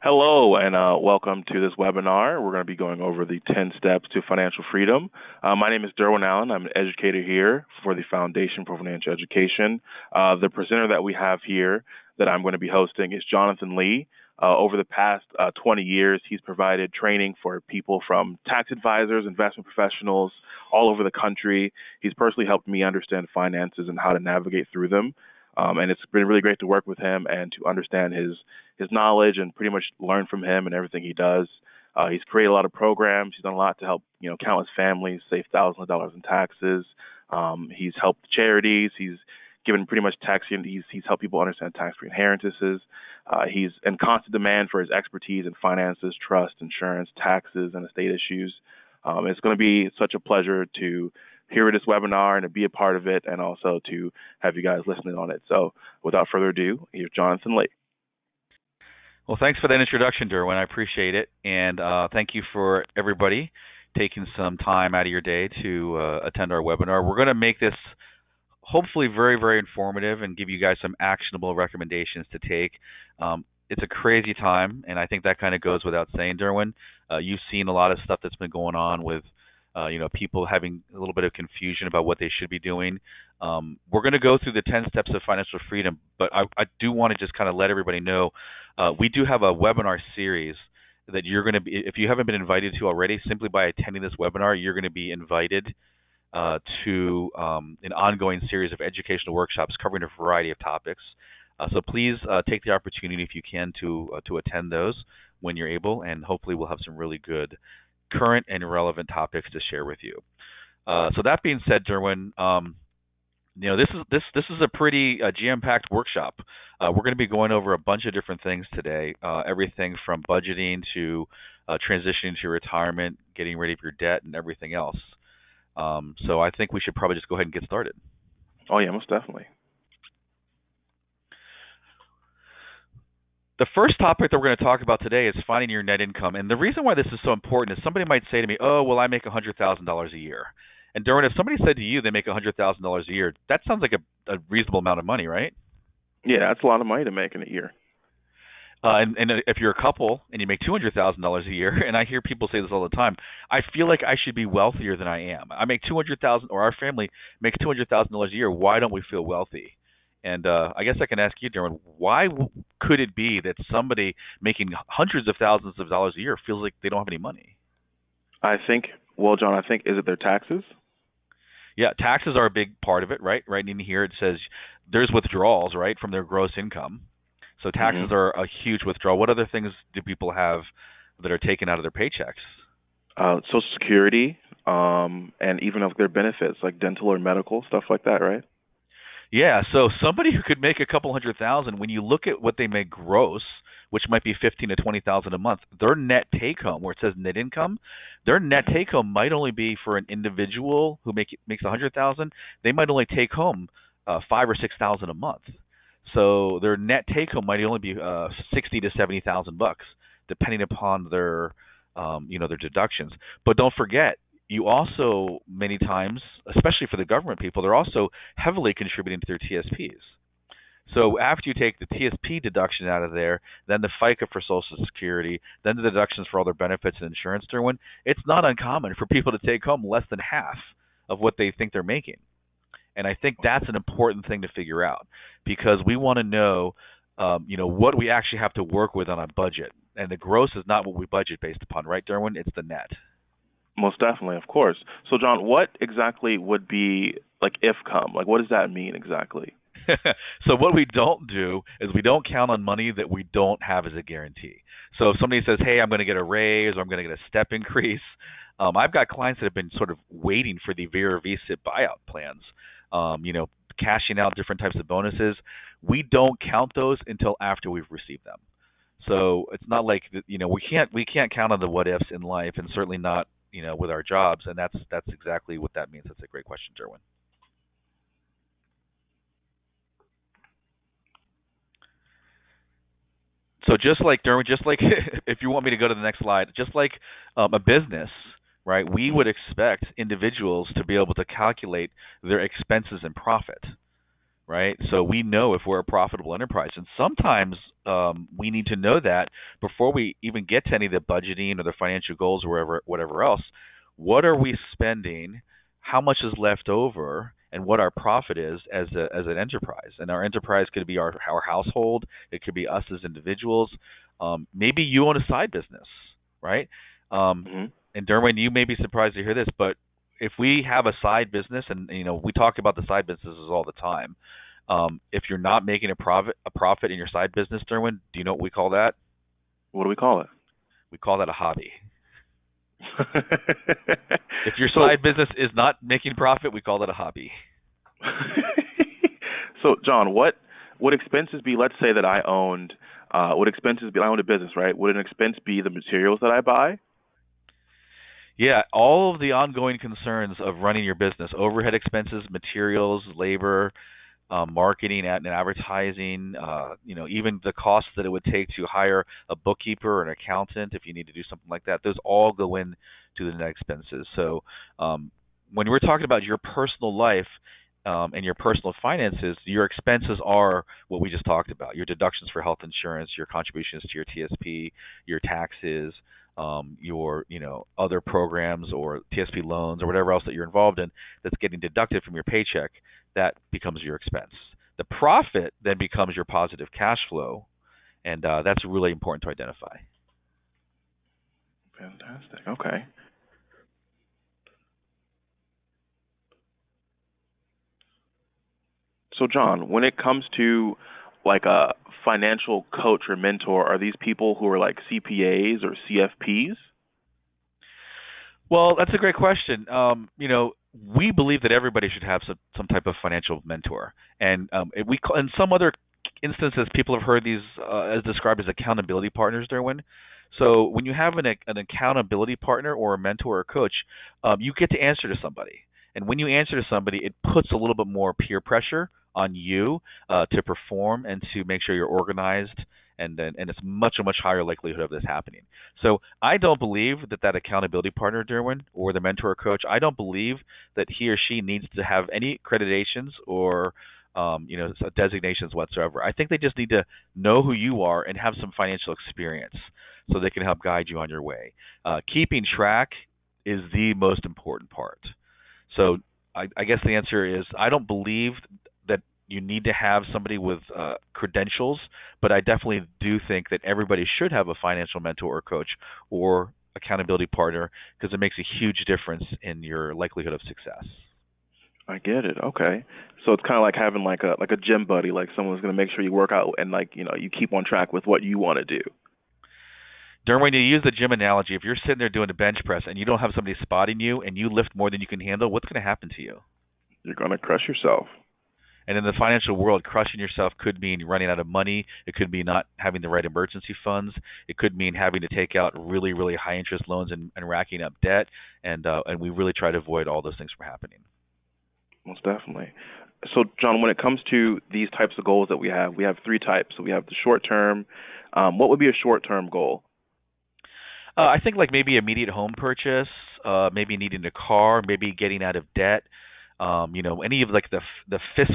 Hello, and welcome to this webinar. We're going to be going over the 10 steps to financial freedom. My name is Derwin Allen. I'm an educator here for the Foundation for Financial Education. The presenter that we have here that I'm going to be hosting is Jonathan Lee. Over the past 20 years, he's provided training for people from tax advisors, investment professionals all over the country. He's personally helped me understand finances and how to navigate through them. And it's been really great to work with him and to understand his knowledge and pretty much learn from him and everything he does. He's created a lot of programs. He's done a lot to help countless families save thousands of dollars in taxes. He's helped charities. He's given pretty much he's helped people understand tax-free inheritances. He's in constant demand for his expertise in finances, trust, insurance, taxes, and estate issues. It's going to be such a pleasure to hear this webinar and to be a part of it, and also to have you guys listening on it. So without further ado, here's Jonathan Lee. Well, thanks for that introduction, Derwin. I appreciate it. And thank you for everybody taking some time out of your day to attend our webinar. We're going to make this hopefully very, very informative and give you guys some actionable recommendations to take. It's a crazy time, and I think that kind of goes without saying, Derwin. You've seen a lot of stuff that's been going on with people having a little bit of confusion about what they should be doing. We're going to go through the 10 steps of financial freedom, but I do want to just kind of let everybody know we do have a webinar series that you're going to be, if you haven't been invited to already, simply by attending this webinar, you're going to be invited to an ongoing series of educational workshops covering a variety of topics. So please take the opportunity, if you can, to attend those when you're able, and hopefully we'll have some really good current and relevant topics to share with you. So that being said, Derwin, this is a pretty jam-packed workshop. We're going to be going over a bunch of different things today, everything from budgeting to transitioning to retirement, getting rid of your debt, and everything else. So I think we should probably just go ahead and get started. Oh yeah, most definitely. The first topic that we're going to talk about today is finding your net income. And the reason why this is so important is somebody might say to me, oh, well, I make $100,000 a year. And Derwin, if somebody said to you they make $100,000 a year, that sounds like a reasonable amount of money, right? Yeah, that's a lot of money to make in a year. And if you're a couple and you make $200,000 a year, and I hear people say this all the time, I feel like I should be wealthier than I am. I make $200,000, or our family makes $200,000 a year. Why don't we feel wealthy? And I guess I can ask you, Derwin, why could it be that somebody making hundreds of thousands of dollars a year feels like they don't have any money? John, is it their taxes? Yeah, taxes are a big part of it, right? Right in here it says there's withdrawals, right, from their gross income. So taxes are a huge withdrawal. What other things do people have that are taken out of their paychecks? Social Security, and even of their benefits, like dental or medical, stuff like that, right? Yeah, so somebody who could make a couple $100,000, when you look at what they make gross, which might be $15,000 to $20,000 a month, their net take home, where it says net income, their net take home might only be for an individual who makes $100,000. They might only take home $5,000 or $6,000 a month. So their net take home might only be $60,000 to $70,000, depending upon their their deductions. But don't forget, you also, many times, especially for the government people, they're also heavily contributing to their TSPs. So after you take the TSP deduction out of there, then the FICA for Social Security, then the deductions for all their benefits and insurance, Derwin, it's not uncommon for people to take home less than half of what they think they're making. And I think that's an important thing to figure out, because we want to know, what we actually have to work with on a budget. And the gross is not what we budget based upon, right, Derwin? It's the net. Most definitely, of course. So, John, what exactly would be like IFCOM? Like, what does that mean exactly? So what we don't do is we don't count on money that we don't have as a guarantee. So if somebody says, hey, I'm going to get a raise or I'm going to get a step increase, I've got clients that have been sort of waiting for the VERA VSIP buyout plans, cashing out different types of bonuses. We don't count those until after we've received them. So it's not like, we can't count on the what ifs in life, and certainly not, with our jobs. And that's exactly what that means. That's a great question, Derwin. So just like, Derwin, if you want me to go to the next slide, just like a business, right, we would expect individuals to be able to calculate their expenses and profit, right? So we know if we're a profitable enterprise. And sometimes we need to know that before we even get to any of the budgeting or the financial goals or whatever else. What are we spending? How much is left over? And what our profit is as an enterprise. And our enterprise could be our household. It could be us as individuals. Maybe you own a side business, right? Mm-hmm. And Derwin, you may be surprised to hear this, but if we have a side business, and we talk about the side businesses all the time. If you're not making a profit in your side business, Derwin, do you know what we call that? What do we call it? We call that a hobby. If your side business is not making profit, we call that a hobby. So, John, what would expenses be? Let's say that I owned. Would expenses be? I owned a business, right? Would an expense be the materials that I buy? Yeah, all of the ongoing concerns of running your business: overhead expenses, materials, labor, marketing and advertising, even the costs that it would take to hire a bookkeeper or an accountant if you need to do something like that. Those all go into the net expenses. So when we're talking about your personal life and your personal finances, your expenses are what we just talked about: your deductions for health insurance, your contributions to your TSP, your taxes, your other programs or TSP loans or whatever else that you're involved in that's getting deducted from your paycheck. That becomes your expense. The profit then becomes your positive cash flow, and that's really important to identify. Fantastic. Okay. So, John, when it comes to like a financial coach or mentor, are these people who are like CPAs or CFPs? Well, that's a great question. We believe that everybody should have some type of financial mentor, and in some other instances, people have heard these as described as accountability partners, Derwin. So when you have an accountability partner or a mentor or coach, you get to answer to somebody, and when you answer to somebody, it puts a little bit more peer pressure on you to perform and to make sure you're organized. And it's much higher likelihood of this happening. So I don't believe that accountability partner, Derwin, or the mentor or coach, I don't believe that he or she needs to have any accreditations or designations whatsoever. I think they just need to know who you are and have some financial experience so they can help guide you on your way. Keeping track is the most important part. So I guess the answer is I don't believe that you need to have somebody with credentials, but I definitely do think that everybody should have a financial mentor or coach or accountability partner because it makes a huge difference in your likelihood of success. I get it. Okay. So it's kind of like having like a gym buddy, like someone who's going to make sure you work out and you keep on track with what you want to do. Derwin, to use the gym analogy, if you're sitting there doing a bench press and you don't have somebody spotting you and you lift more than you can handle, what's going to happen to you? You're going to crush yourself. And in the financial world, crushing yourself could mean running out of money. It could mean not having the right emergency funds. It could mean having to take out really, really high interest loans and racking up debt. And we really try to avoid all those things from happening. Most definitely. So, John, when it comes to these types of goals that we have three types. So we have the short term. What would be a short term goal? I think like maybe immediate home purchase, maybe needing a car, maybe getting out of debt. Any of like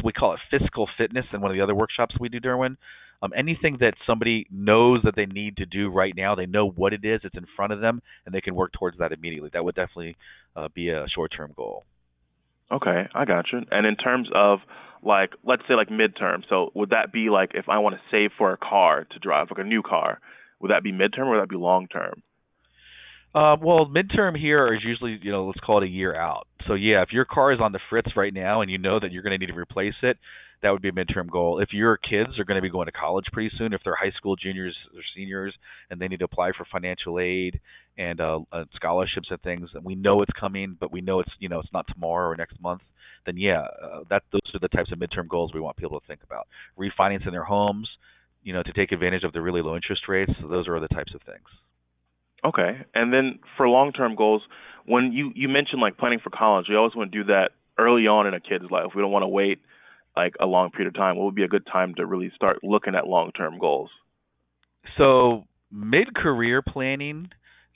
we call it fiscal fitness in one of the other workshops we do, Derwin. Anything that somebody knows that they need to do right now, they know what it is, it's in front of them, and they can work towards that immediately. That would definitely be a short-term goal. Okay, I got you. And in terms of like, let's say like midterm, so would that be like if I want to save for a car to drive, like a new car, would that be midterm or would that be long term? Well, midterm here is usually, let's call it a year out. So yeah, if your car is on the fritz right now and you know that you're going to need to replace it, that would be a midterm goal. If your kids are going to be going to college pretty soon, if they're high school juniors or seniors and they need to apply for financial aid and scholarships and things, and we know it's coming, but we know it's it's not tomorrow or next month, then yeah, those are the types of midterm goals we want people to think about. Refinancing their homes, to take advantage of the really low interest rates. So those are the types of things. Okay. And then for long-term goals, when you mentioned like planning for college, we always want to do that early on in a kid's life. We don't want to wait like a long period of time. What would be a good time to really start looking at long-term goals? So mid-career planning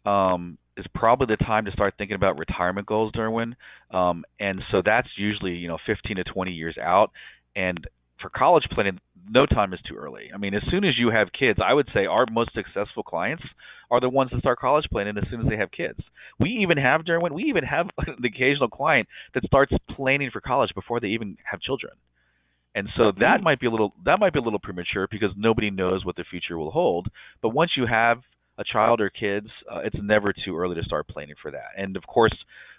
is probably the time to start thinking about retirement goals, Derwin. And so that's usually 15 to 20 years out. And for college planning, no time is too early. I mean, as soon as you have kids, I would say our most successful clients are the ones that start college planning as soon as they have kids. Derwin, we even have the occasional client that starts planning for college before they even have children. And so that might be a little premature because nobody knows what the future will hold. But once you have a child or kids, it's never too early to start planning for that. And of course,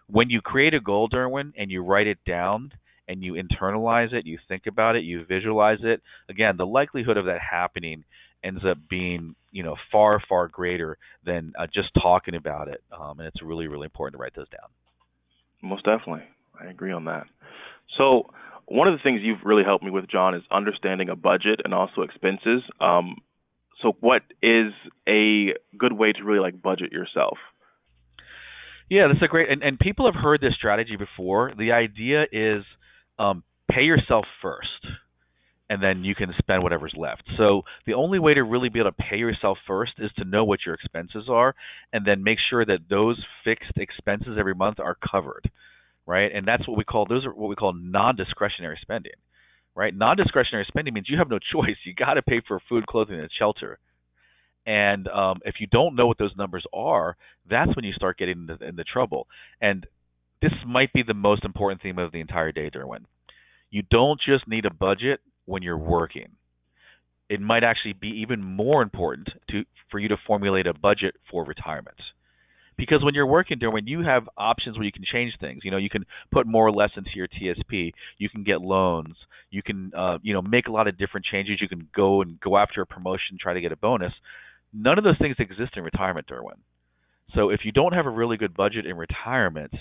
when you create a goal, Derwin, and you write it down and you internalize it, you think about it, you visualize it, again, the likelihood of that happening ends up being, far, far greater than just talking about it. And it's really, really important to write those down. Most definitely. I agree on that. So one of the things you've really helped me with, John, is understanding a budget and also expenses. So what is a good way to really budget yourself? Yeah, that's a great, and people have heard this strategy before. The idea is pay yourself first, and then you can spend whatever's left. So the only way to really be able to pay yourself first is to know what your expenses are, and then make sure that those fixed expenses every month are covered, right? And those are what we call non-discretionary spending, right? Non-discretionary spending means you have no choice. You got to pay for food, clothing, and shelter. And if you don't know what those numbers are, that's when you start getting into trouble. And this might be the most important theme of the entire day, Derwin. You don't just need a budget when you're working. It might actually be even more important for you to formulate a budget for retirement. Because when you're working, Derwin, you have options where you can change things. You can put more or less into your TSP. You can get loans. You can, make a lot of different changes. You can go after a promotion, try to get a bonus. None of those things exist in retirement, Derwin. So if you don't have a really good budget in retirement,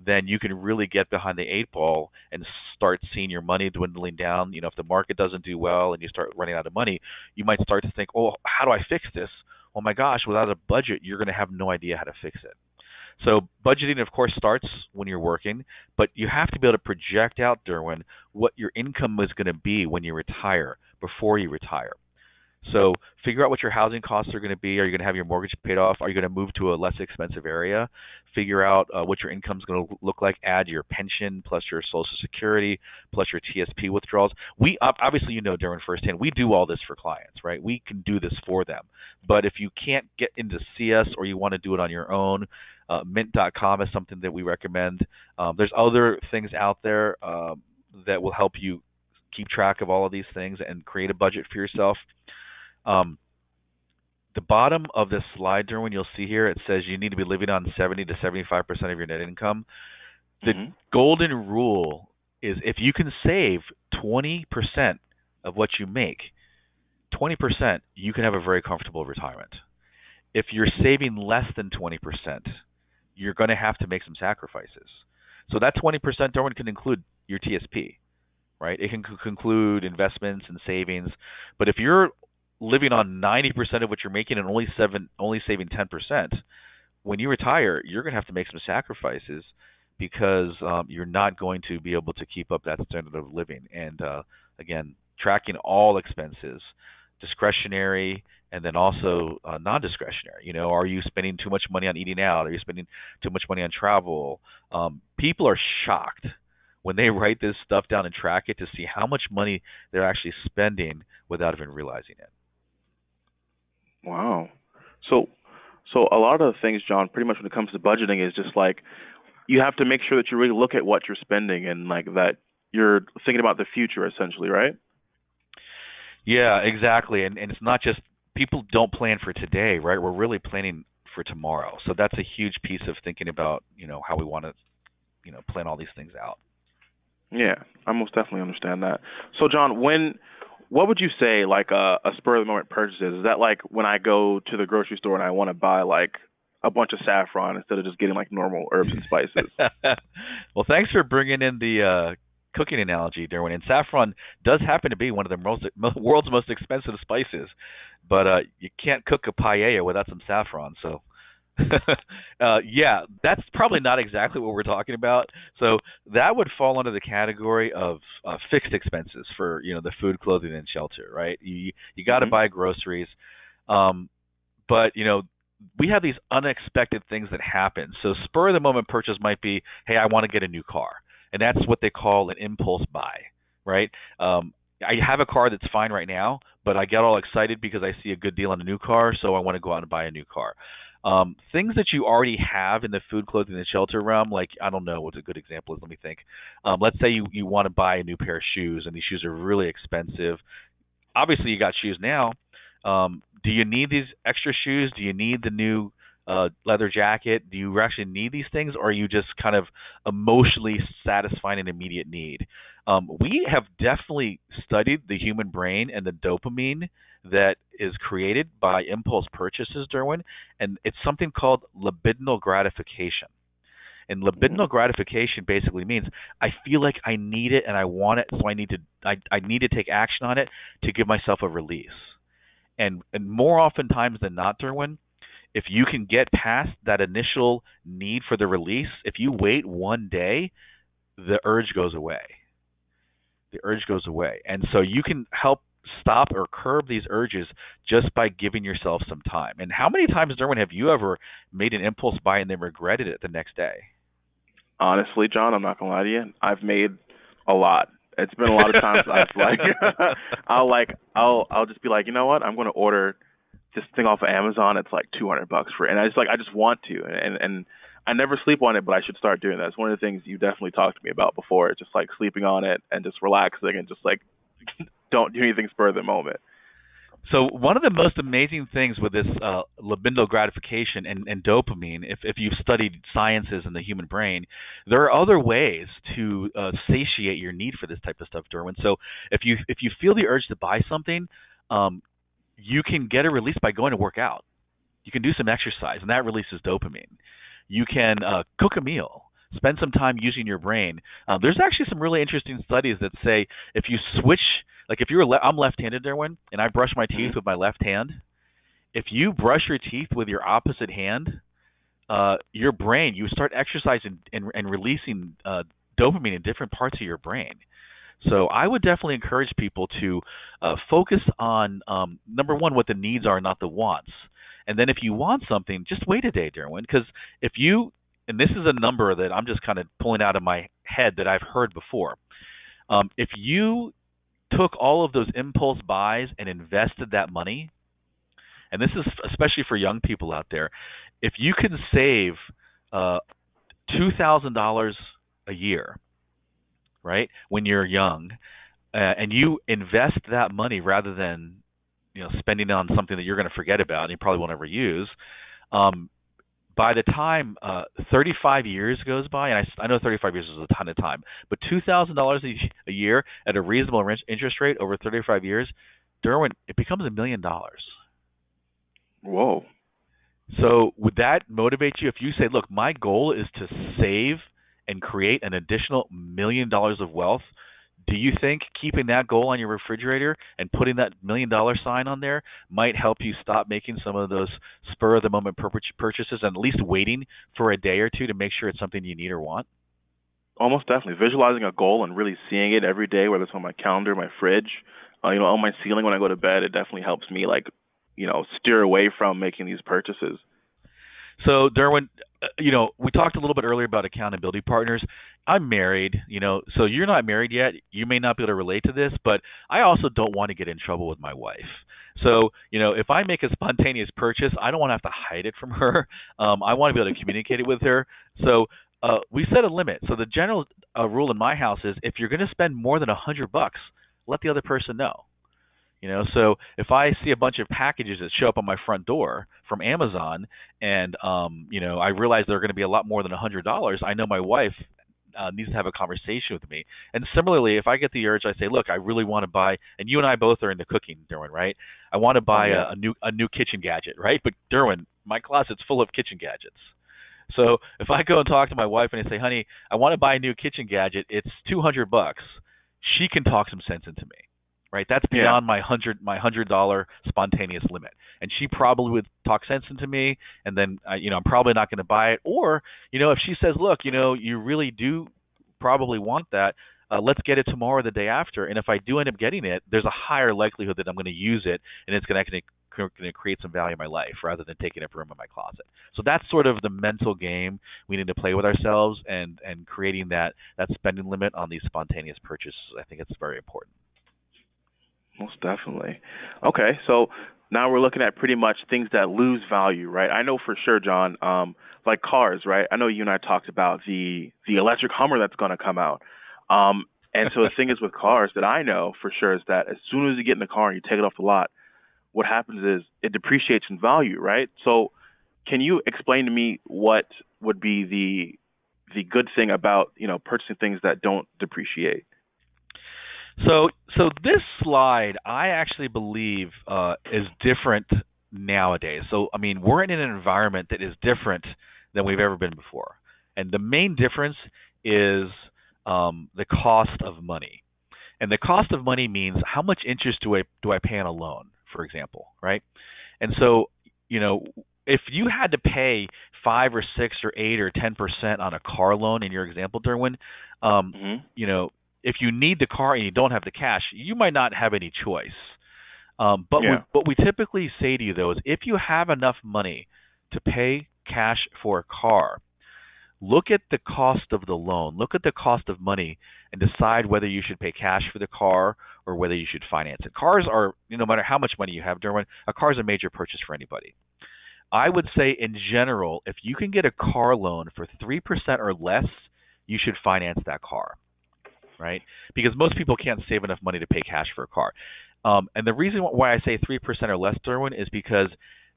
then you can really get behind the eight ball and start seeing your money dwindling down. If the market doesn't do well and you start running out of money, you might start to think, oh, how do I fix this? Oh my gosh, without a budget, you're going to have no idea how to fix it. So budgeting, of course, starts when you're working, but you have to be able to project out, Derwin, what your income is going to be when you retire, before you retire. So figure out what your housing costs are going to be. Are you going to have your mortgage paid off? Are you going to move to a less expensive area? Figure out what your income is going to look like. Add your pension plus your Social Security plus your TSP withdrawals. We obviously, Derwin, firsthand, we do all this for clients, right? We can do this for them. But if you can't get in to see us or you want to do it on your own, mint.com is something that we recommend. There's other things out there that will help you keep track of all of these things and create a budget for yourself. The bottom of this slide, Derwin, you'll see here, it says you need to be living on 70 to 75% of your net income. The golden rule is if you can save 20% of what you make, 20%, you can have a very comfortable retirement. If you're saving less than 20%, you're going to have to make some sacrifices. So that 20%, Derwin, can include your TSP, right? It can include investments and savings. But if you're living on 90% of what you're making and only saving 10%, when you retire, you're going to have to make some sacrifices because you're not going to be able to keep up that standard of living. And again, tracking all expenses, discretionary and then also non-discretionary. Are you spending too much money on eating out? Are you spending too much money on travel? People are shocked when they write this stuff down and track it to see how much money they're actually spending without even realizing it. Wow. So a lot of the things, John, pretty much when it comes to budgeting is just you have to make sure that you really look at what you're spending and that you're thinking about the future essentially, right? Yeah, exactly. And it's not just people don't plan for today, right? We're really planning for tomorrow. So that's a huge piece of thinking about, how we want to, plan all these things out. Yeah, I most definitely understand that. So, John, what would you say a spur of the moment purchase is? Is that when I go to the grocery store and I want to buy a bunch of saffron instead of just getting normal herbs and spices? Well, thanks for bringing in the cooking analogy, Derwin. And saffron does happen to be one of the world's most expensive spices, but you can't cook a paella without some saffron. So, yeah, that's probably not exactly what we're talking about. So that would fall under the category of fixed expenses for the food, clothing, and shelter, right? You got to buy groceries, but we have these unexpected things that happen. So spur of the moment purchase might be, hey, I want to get a new car. And that's what they call an impulse buy, right? I have a car that's fine right now, but I get all excited because I see a good deal on a new car, so I want to go out and buy a new car. Things that you already have in the food, clothing, and shelter realm, like I don't know what a good example is. Let me think. Let's say you want to buy a new pair of shoes, and these shoes are really expensive. Obviously, you got shoes now. Do you need these extra shoes? Do you need the new leather jacket? Do you actually need these things, or are you just kind of emotionally satisfying an immediate need? We have definitely studied the human brain and the dopamine that is created by impulse purchases, Derwin, and it's something called libidinal gratification. And libidinal gratification basically means I feel like I need it and I want it, so I need to take action on it to give myself a release. And more oftentimes than not, Derwin, if you can get past that initial need for the release, if you wait one day, the urge goes away. The urge goes away. And so you can help stop or curb these urges just by giving yourself some time. And how many times, Derwin, have you ever made an impulse buy and then regretted it the next day? Honestly, John, I'm not gonna lie to you. I've made a lot. It's been a lot of times I've I'll just be like, you know what? I'm gonna order this thing off of Amazon. It's like $200 for it, and I just want to, and I never sleep on it, but I should start doing that. It's one of the things you definitely talked to me about before. Just like sleeping on it and just relaxing and just like don't do anything spur of the moment. So one of the most amazing things with this libidinal gratification and dopamine, if you've studied sciences in the human brain, there are other ways to satiate your need for this type of stuff, Derwin. So if you feel the urge to buy something, you can get a release by going to work out. You can do some exercise, and that releases dopamine. You can cook a meal, spend some time using your brain. There's actually some really interesting studies that say if you switch, like if I'm left-handed, Derwin, and I brush my teeth with my left hand. If you brush your teeth with your opposite hand, your brain, you start exercising and releasing dopamine in different parts of your brain. So I would definitely encourage people to focus on number one, what the needs are, not the wants. And then if you want something, just wait a day, Derwin, because if you, and this is a number that I'm just kind of pulling out of my head that I've heard before. If you took all of those impulse buys and invested that money, and this is especially for young people out there, if you can save $2,000 a year, right, when you're young, and you invest that money rather than spending it on something that you're going to forget about and you probably won't ever use, by the time 35 years goes by, and I know 35 years is a ton of time, but $2,000 a year at a reasonable interest rate over 35 years, Derwin, it becomes $1 million. Whoa. So would that motivate you if you say, look, my goal is to save and create an additional $1 million of wealth? Do you think keeping that goal on your refrigerator and putting that $1 million sign on there might help you stop making some of those spur-of-the-moment purchases and at least waiting for a day or two to make sure it's something you need or want? Almost definitely. Visualizing a goal and really seeing it every day, whether it's on my calendar, my fridge, on my ceiling when I go to bed, it definitely helps me, steer away from making these purchases. So, Derwin, we talked a little bit earlier about accountability partners. I'm married, so you're not married yet. You may not be able to relate to this, but I also don't want to get in trouble with my wife. So, if I make a spontaneous purchase, I don't want to have to hide it from her. I want to be able to communicate it with her. So, we set a limit. So the general rule in my house is if you're going to spend more than $100, let the other person know. So if I see a bunch of packages that show up on my front door from Amazon, and I realize they're going to be a lot more than $100, I know my wife needs to have a conversation with me. And similarly, if I get the urge, I say, look, I really want to buy, and you and I both are into cooking, Derwin, right? I want to buy a new kitchen gadget, right? But Derwin, my closet's full of kitchen gadgets. So if I go and talk to my wife and I say, honey, I want to buy a new kitchen gadget, it's $200, she can talk some sense into me. Right, that's beyond my $100 spontaneous limit, and she probably would talk sense into me, and then I'm probably not going to buy it. Or if she says, look, you really do probably want that, let's get it tomorrow or the day after, and if I do end up getting it, there's a higher likelihood that I'm going to use it, and it's going to create some value in my life rather than taking up room in my closet. So that's sort of the mental game we need to play with ourselves, and creating that spending limit on these spontaneous purchases. I think it's very important. Most definitely. Okay, so now we're looking at pretty much things that lose value, right? I know for sure, John, like cars, right? I know you and I talked about the electric Hummer that's going to come out. And so the thing is with cars that I know for sure is that as soon as you get in the car and you take it off the lot, what happens is it depreciates in value, right? So can you explain to me what would be the good thing about, purchasing things that don't depreciate? So this slide, I actually believe, is different nowadays. So I mean, we're in an environment that is different than we've ever been before, and the main difference is the cost of money. And the cost of money means how much interest do I pay on a loan, for example, right? And so, you know, if you had to pay 5 or 6 or 8 or 10% on a car loan in your example, Derwin, um, Hmm. if you need the car and you don't have the cash, you might not have any choice. But Yeah. what we typically say to you though is if you have enough money to pay cash for a car, look at the cost of the loan, look at the cost of money, and decide whether you should pay cash for the car or whether you should finance it. Cars are, no matter how much money you have, Derwin, a car is a major purchase for anybody. I would say in general, if you can get a car loan for 3% or less, you should finance that car, right? Because most people can't save enough money to pay cash for a car. And the reason why I say 3% or less, Derwin, is because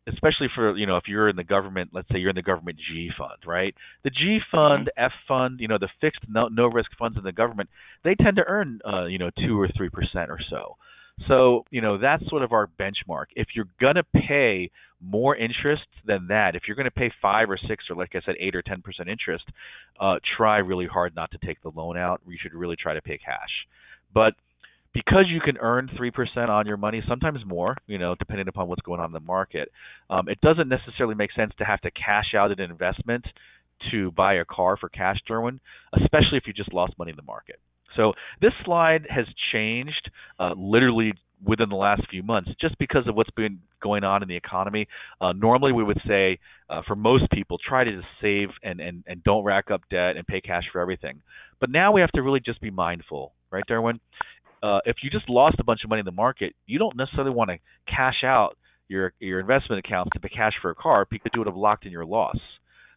especially for, if you're in the government, let's say you're in the government G fund, right? The G Hmm. fund, F fund, the fixed no risk funds in the government, they tend to earn 2 or 3% or so. So, that's sort of our benchmark. If you're gonna pay more interest than that, if you're gonna pay 5 or 6 or like I said, 8 or 10% interest, try really hard not to take the loan out. You should really try to pay cash. But because you can earn 3% on your money, sometimes more, depending upon what's going on in the market, it doesn't necessarily make sense to have to cash out an investment to buy a car for cash, Derwin, especially if you just lost money in the market. So this slide has changed literally within the last few months just because of what's been going on in the economy. Normally we would say for most people, try to just save and don't rack up debt and pay cash for everything. But now we have to really just be mindful, right, Derwin? If you just lost a bunch of money in the market, you don't necessarily want to cash out your investment accounts to pay cash for a car because you would have locked in your loss.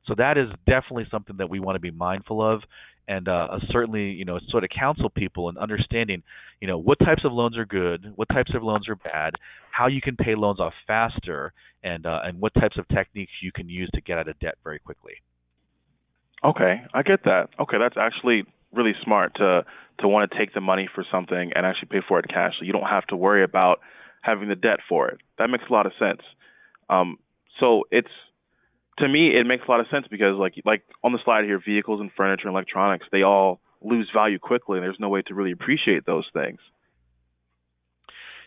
So that is definitely something that we want to be mindful of, and certainly sort of counsel people in understanding what types of loans are good, what types of loans are bad, how you can pay loans off faster, and what types of techniques you can use to get out of debt very quickly. Okay, I get that. Okay, that's actually really smart to want to take the money for something and actually pay for it cash, so you don't have to worry about having the debt for it. That makes a lot of sense. Um, so it's to me it makes a lot of sense because like on the slide here, vehicles and furniture and electronics, they all lose value quickly, and there's no way to really appreciate those things.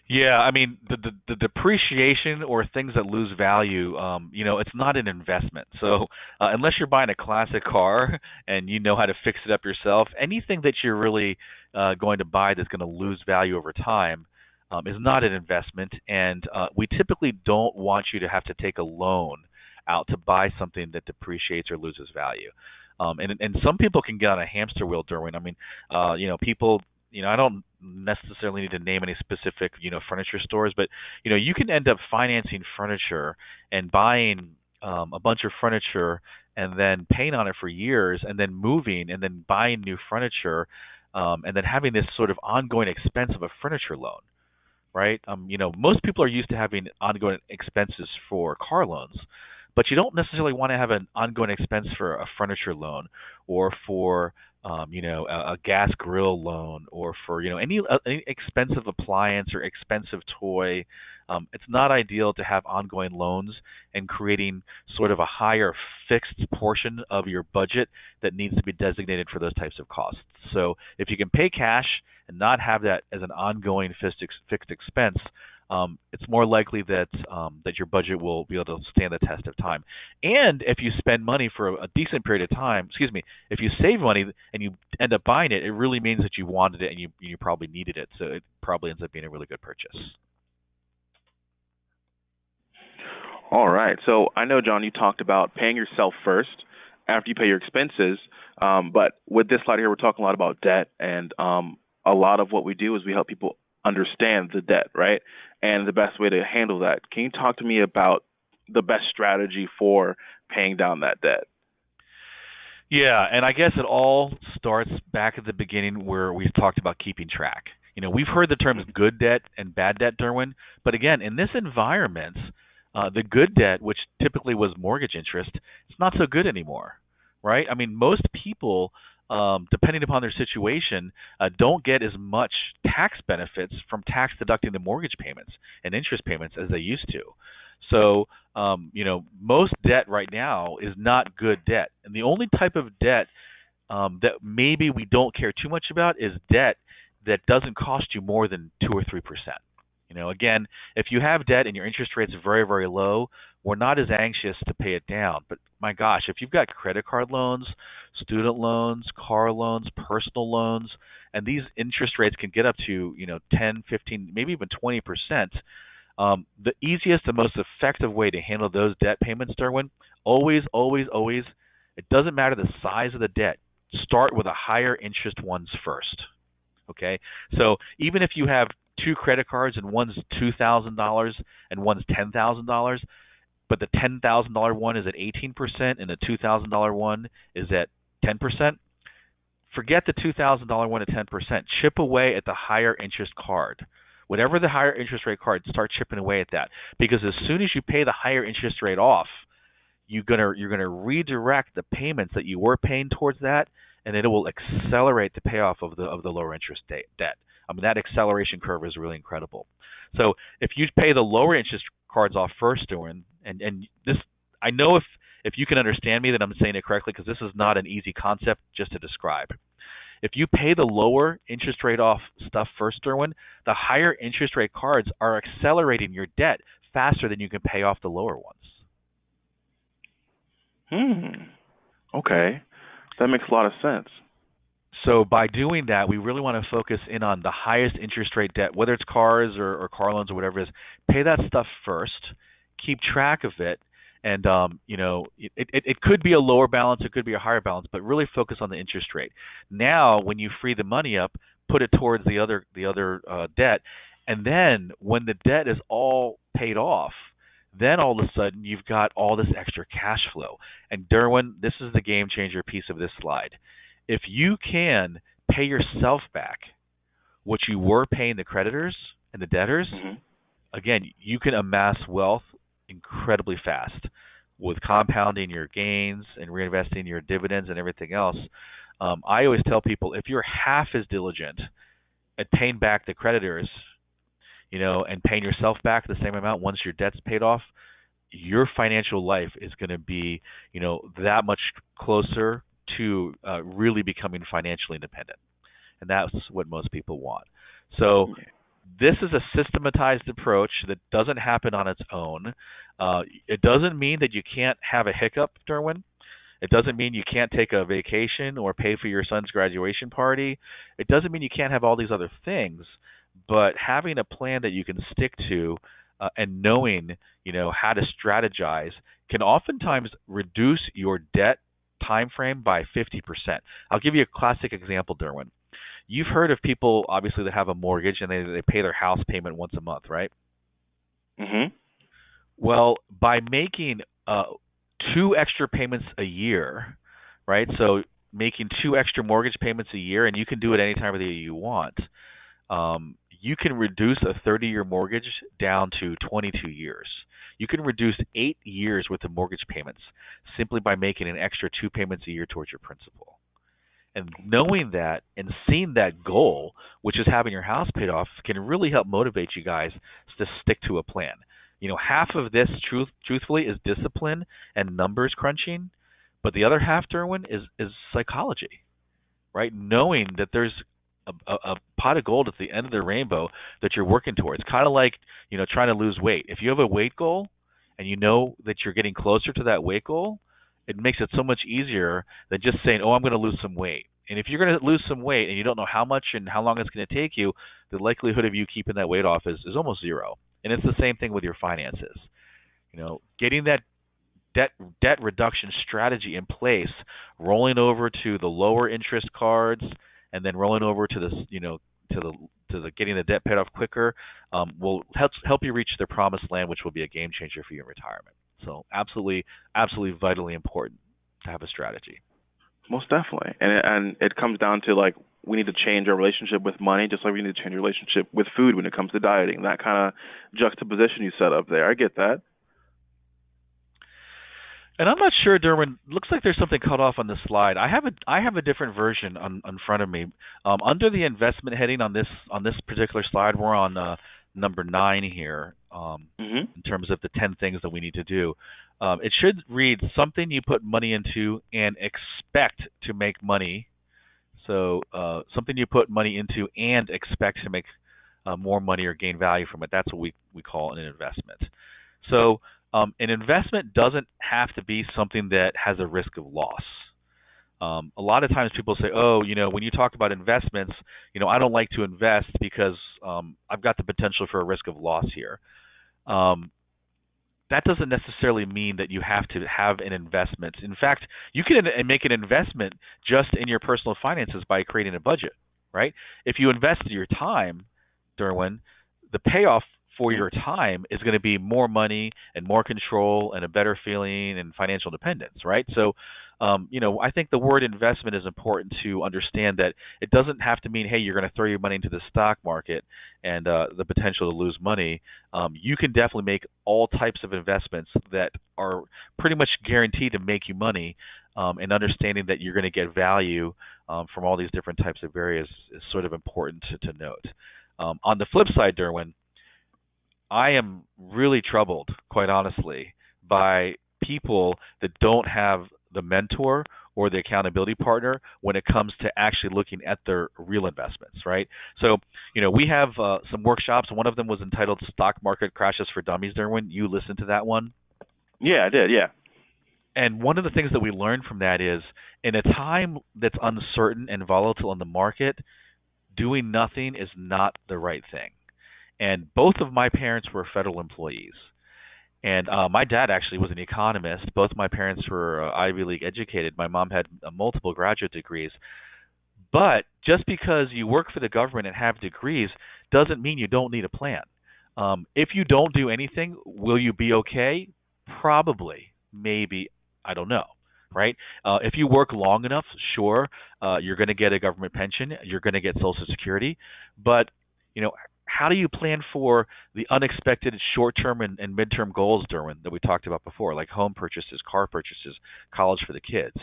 Yeah, I mean the depreciation or things that lose value, it's not an investment. So unless you're buying a classic car and you know how to fix it up yourself, anything that you're really going to buy that's going to lose value over time is not an investment. And we typically don't want you to have to take a loan out to buy something that depreciates or loses value. And some people can get on a hamster wheel, Derwin. I mean, people, I don't necessarily need to name any specific, furniture stores, but you can end up financing furniture and buying a bunch of furniture and then paying on it for years and then moving and then buying new furniture and then having this sort of ongoing expense of a furniture loan, right? Most people are used to having ongoing expenses for car loans, but you don't necessarily want to have an ongoing expense for a furniture loan or for a gas grill loan or for any expensive appliance or expensive toy. It's not ideal to have ongoing loans and creating sort of a higher fixed portion of your budget that needs to be designated for those types of costs. So if you can pay cash and not have that as an ongoing fixed expense, it's more likely that that your budget will be able to stand the test of time. And if you spend money for a decent period of time, if you save money and you end up buying it, it really means that you wanted it and you probably needed it. So it probably ends up being a really good purchase. All right. So I know, John, you talked about paying yourself first after you pay your expenses. But with this slide here, we're talking a lot about debt, and a lot of what we do is we help people understand the debt, right? And the best way to handle that. Can you talk to me about the best strategy for paying down that debt? Yeah, and I guess it all starts back at the beginning where we talked about keeping track. We've heard the terms good debt and bad debt, Derwin, but again, in this environment, the good debt, which typically was mortgage interest, it's not so good anymore, right? I mean, most people, depending upon their situation, don't get as much tax benefits from tax deducting the mortgage payments and interest payments as they used to. So, most debt right now is not good debt. And the only type of debt that maybe we don't care too much about is debt that doesn't cost you more than 2 or 3%. Again, if you have debt and your interest rate's very, very low, we're not as anxious to pay it down. But my gosh, if you've got credit card loans, student loans, car loans, personal loans, and these interest rates can get up to 10, 15, maybe even 20%. The easiest and most effective way to handle those debt payments, Derwin, always, always, always, it doesn't matter the size of the debt. Start with the higher interest ones first. Okay? So even if you have two credit cards and one's $2,000 and one's $10,000, but the $10,000 one is at 18% and the $2,000 one is at 10%, forget the $2,000 one at 10%. Chip away at the higher interest card. Whatever the higher interest rate card, start chipping away at that. Because as soon as you pay the higher interest rate off, you're gonna redirect the payments that you were paying towards that, and it will accelerate the payoff of the lower interest debt. I mean, that acceleration curve is really incredible. So if you pay the lower interest cards off first, Derwin, and this, I know if you can understand me that I'm saying it correctly, because this is not an easy concept just to describe. If you pay the lower interest rate off stuff first, Derwin, the higher interest rate cards are accelerating your debt faster than you can pay off the lower ones. Okay. That makes a lot of sense. So by doing that, we really want to focus in on the highest interest rate debt, whether it's cars or car loans or whatever it is. Pay that stuff first. Keep track of it. And it could be a lower balance, it could be a higher balance, but really focus on the interest rate. Now, when you free the money up, put it towards the other debt, and then when the debt is all paid off, then all of a sudden you've got all this extra cash flow. And Derwin, this is the game changer piece of this slide. If you can pay yourself back what you were paying the creditors and the debtors, again, you can amass wealth incredibly fast with compounding your gains and reinvesting your dividends and everything else. I always tell people, if you're half as diligent at paying back the creditors, and paying yourself back the same amount once your debt's paid off, your financial life is going to be, that much closer to really becoming financially independent. And that's what most people want. So this is a systematized approach that doesn't happen on its own. It doesn't mean that you can't have a hiccup, Derwin. It doesn't mean you can't take a vacation or pay for your son's graduation party. It doesn't mean you can't have all these other things. But having a plan that you can stick to and knowing, how to strategize can oftentimes reduce your debt time frame by 50%. I'll give you a classic example, Derwin. You've heard of people, obviously, that have a mortgage and they pay their house payment once a month, right? Well, by making 2 extra payments a year, right? So making 2 extra mortgage payments a year, and you can do it any time of the year you want, you can reduce a 30-year mortgage down to 22 years. You can reduce 8 years worth of mortgage payments simply by making an extra 2 payments a year towards your principal. And knowing that and seeing that goal, which is having your house paid off, can really help motivate you guys to stick to a plan. Half of this, truthfully, is discipline and numbers crunching, but the other half, Derwin, is psychology, right? Knowing that there's a pot of gold at the end of the rainbow that you're working towards. Kind of like, trying to lose weight. If you have a weight goal and you know that you're getting closer to that weight goal, it makes it so much easier than just saying, I'm going to lose some weight. And if you're going to lose some weight and you don't know how much and how long it's going to take you, the likelihood of you keeping that weight off is almost zero. And it's the same thing with your finances. Getting that debt reduction strategy in place, rolling over to the lower interest cards, and then rolling over to the to to the getting the debt paid off quicker will help you reach the promised land, which will be a game changer for you in retirement. So absolutely vitally important to have a strategy. Most definitely, and it comes down to like we need to change our relationship with money, just like we need to change our relationship with food when it comes to dieting. That kind of juxtaposition you set up there, I get that. And I'm not sure, Derwin. Looks like there's something cut off on this slide. I have a different version on front of me. Under the investment heading on this particular slide, we're on number 9 here. In terms of the 10 things that we need to do, it should read something you put money into and expect to make money. So something you put money into and expect to make more money or gain value from it. That's what we call an investment. So an investment doesn't have to be something that has a risk of loss. A lot of times people say, oh, when you talk about investments, I don't like to invest because I've got the potential for a risk of loss here. That doesn't necessarily mean that you have to have an investment. In fact, you can make an investment just in your personal finances by creating a budget, right? If you invest your time, Derwin, the payoff for your time is going to be more money and more control and a better feeling and financial independence, right? So, I think the word investment is important to understand that it doesn't have to mean, hey, you're going to throw your money into the stock market and the potential to lose money. You can definitely make all types of investments that are pretty much guaranteed to make you money, and understanding that you're going to get value from all these different types of areas is sort of important to note. On the flip side, Derwin, I am really troubled, quite honestly, by people that don't have the mentor or the accountability partner when it comes to actually looking at their real investments, right? So, we have some workshops. One of them was entitled Stock Market Crashes for Dummies, Derwin. You listened to that one? Yeah, I did, yeah. And one of the things that we learned from that is in a time that's uncertain and volatile in the market, doing nothing is not the right thing. And both of my parents were federal employees. And my dad actually was an economist. Both my parents were Ivy League educated. My mom had multiple graduate degrees. But just because you work for the government and have degrees doesn't mean you don't need a plan. If you don't do anything, will you be okay? Probably. Maybe. I don't know. Right? If you work long enough, sure, you're going to get a government pension. You're going to get Social Security. But, how do you plan for the unexpected short-term and midterm goals, Derwin, that we talked about before, like home purchases, car purchases, college for the kids?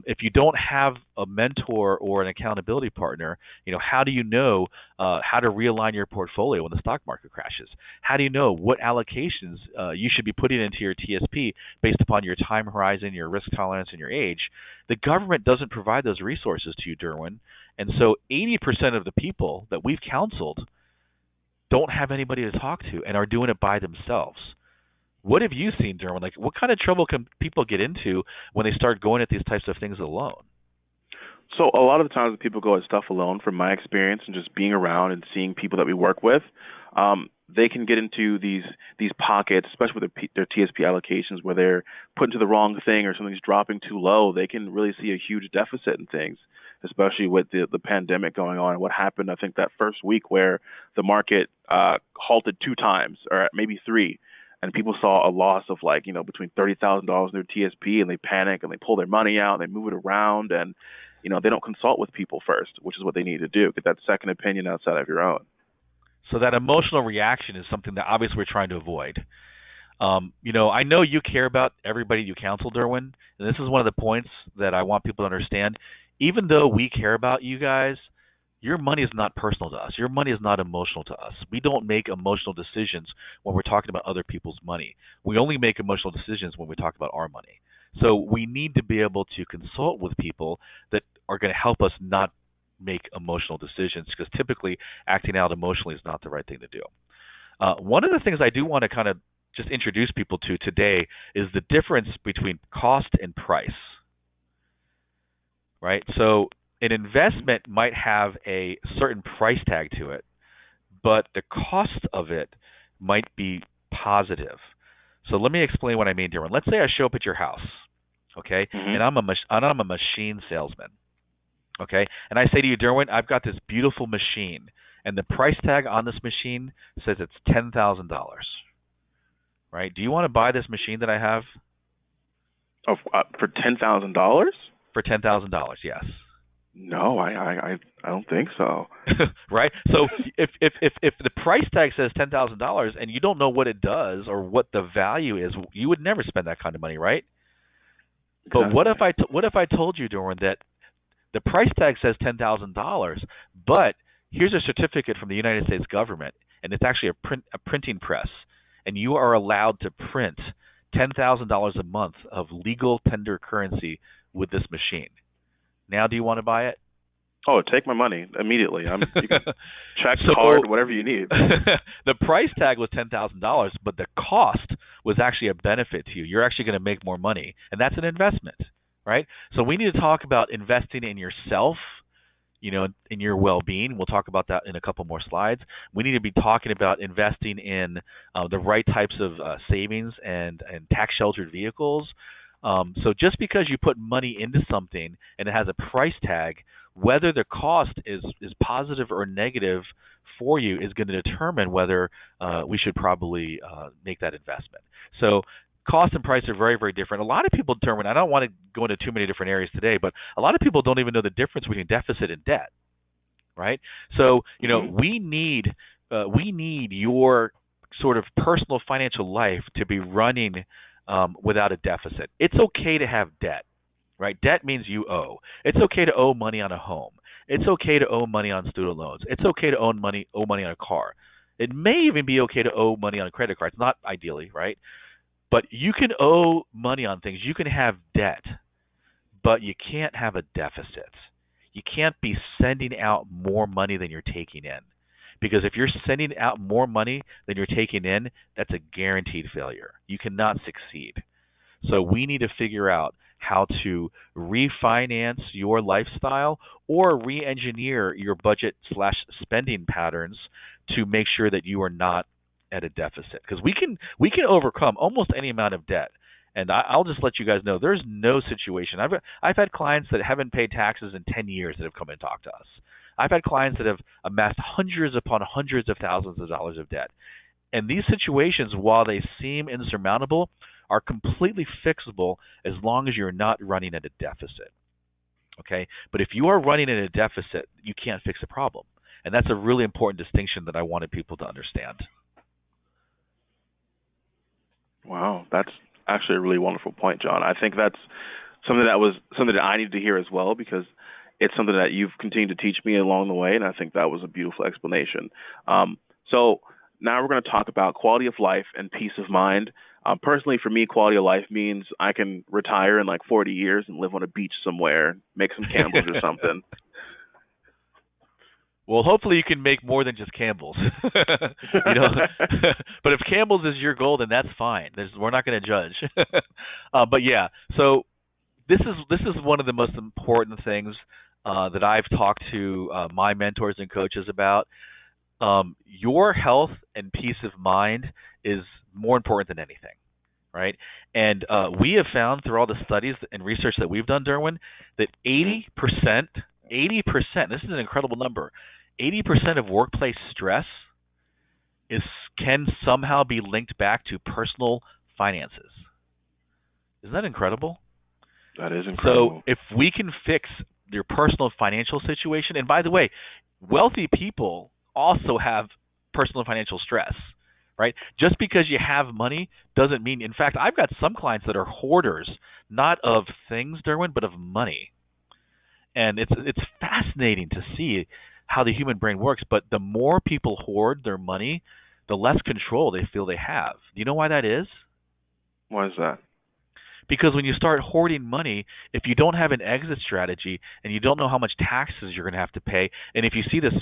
If you don't have a mentor or an accountability partner, how do you know how to realign your portfolio when the stock market crashes? How do you know what allocations you should be putting into your TSP based upon your time horizon, your risk tolerance, and your age? The government doesn't provide those resources to you, Derwin. And so 80% of the people that we've counseled don't have anybody to talk to and are doing it by themselves. What have you seen, Derwin? Like, what kind of trouble can people get into when they start going at these types of things alone? So a lot of the times people go at stuff alone, from my experience and just being around and seeing people that we work with, they can get into these pockets, especially with their TSP allocations, where they're put into the wrong thing or something's dropping too low. They can really see a huge deficit in things, especially with the pandemic going on and what happened, I think, that first week where the market halted 2 times or maybe 3. And people saw a loss of between $30,000 in their TSP, and they panic and they pull their money out and they move it around, and they don't consult with people first, which is what they need to do. Get that second opinion outside of your own. So that emotional reaction is something that obviously we're trying to avoid. I know you care about everybody you counsel, Derwin, and this is one of the points that I want people to understand. Even though we care about you guys, your money is not personal to us. Your money is not emotional to us. We don't make emotional decisions when we're talking about other people's money. We only make emotional decisions when we talk about our money. So we need to be able to consult with people that are going to help us not make emotional decisions, because typically acting out emotionally is not the right thing to do. One of the things I do want to kind of just introduce people to today is the difference between cost and price. Right? So an investment might have a certain price tag to it, but the cost of it might be positive. So let me explain what I mean, Derwin. Let's say I show up at your house, okay, and I'm a machine salesman, okay, and I say to you, Derwin, I've got this beautiful machine. and the price tag on this machine says it's $10,000. Right? Do you want to buy this machine that I have? Oh, for $10,000? For $10,000, yes. No, I don't think so. Right? So if the price tag says $10,000 and you don't know what it does or what the value is, you would never spend that kind of money, right? But Exactly. what if I told you, Derwin, that the price tag says $10,000, but here's a certificate from the United States government, and it's actually a printing press, and you are allowed to print $10,000 a month of legal tender currency with this machine. Now, do you want to buy it? Oh, take my money immediately. You can check, So card, whatever you need. the price tag was $10,000, but the cost was actually a benefit to you. You're actually going to make more money, and that's an investment, right? So we need to talk about investing in yourself, in your well-being. We'll talk about that in a couple more slides. We need to be talking about investing in the right types of savings and tax-sheltered vehicles. So just because you put money into something and it has a price tag, whether the cost is positive or negative for you is going to determine whether we should probably make that investment. So cost and price are very, very different. A lot of people determine, I don't want to go into too many different areas today, but a lot of people don't even know the difference between deficit and debt, right? So, we need your sort of personal financial life to be running without a deficit. It's okay to have debt, right? Debt means you owe. It's okay to owe money on a home. It's okay to owe money on student loans. It's okay to owe money on a car. It may even be okay to owe money on credit cards, not ideally, right? But you can owe money on things. You can have debt, but you can't have a deficit. You can't be sending out more money than you're taking in. Because if you're sending out more money than you're taking in, that's a guaranteed failure. You cannot succeed. So we need to figure out how to refinance your lifestyle or re-engineer your budget/spending patterns to make sure that you are not at a deficit. Because we can overcome almost any amount of debt. And I'll just let you guys know, there's no situation. I've had clients that haven't paid taxes in 10 years that have come and talked to us. I've had clients that have amassed hundreds upon hundreds of thousands of dollars of debt. And these situations, while they seem insurmountable, are completely fixable as long as you're not running at a deficit. Okay? But if you are running at a deficit, you can't fix a problem. And that's a really important distinction that I wanted people to understand. Wow, that's actually a really wonderful point, John. I think that's something that I needed to hear as well, because it's something that you've continued to teach me along the way, and I think that was a beautiful explanation. So now we're going to talk about quality of life and peace of mind. Personally, for me, quality of life means I can retire in like 40 years and live on a beach somewhere, make some Campbell's or something. Well, hopefully you can make more than just Campbell's. But if Campbell's is your goal, then that's fine. We're not going to judge. But yeah, so this is one of the most important things that I've talked to my mentors and coaches about. Your health and peace of mind is more important than anything, right? And we have found through all the studies and research that we've done, Derwin, that 80%, this is an incredible number, 80% of workplace stress can somehow be linked back to personal finances. Isn't that incredible? That is incredible. So if we can fix your personal financial situation, and by the way, wealthy people also have personal financial stress, right? Just because you have money doesn't mean, in fact, I've got some clients that are hoarders, not of things, Derwin, but of money. And it's fascinating to see how the human brain works, but the more people hoard their money, the less control they feel they have. Do you know why that is? Why is that? Because when you start hoarding money, if you don't have an exit strategy and you don't know how much taxes you're going to have to pay, and if you see this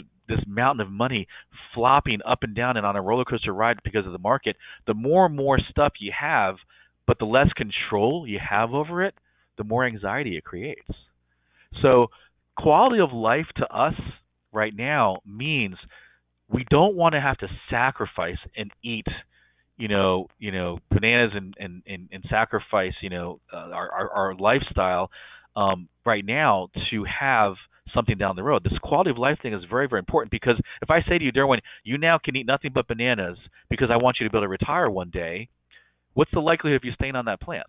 mountain of money flopping up and down and on a roller coaster ride because of the market, the more and more stuff you have, but the less control you have over it, the more anxiety it creates. So quality of life to us right now means we don't want to have to sacrifice and eat bananas and sacrifice, our lifestyle right now to have something down the road. This quality of life thing is very, very important, because if I say to you, Derwin, you now can eat nothing but bananas because I want you to be able to retire one day, what's the likelihood of you staying on that plan?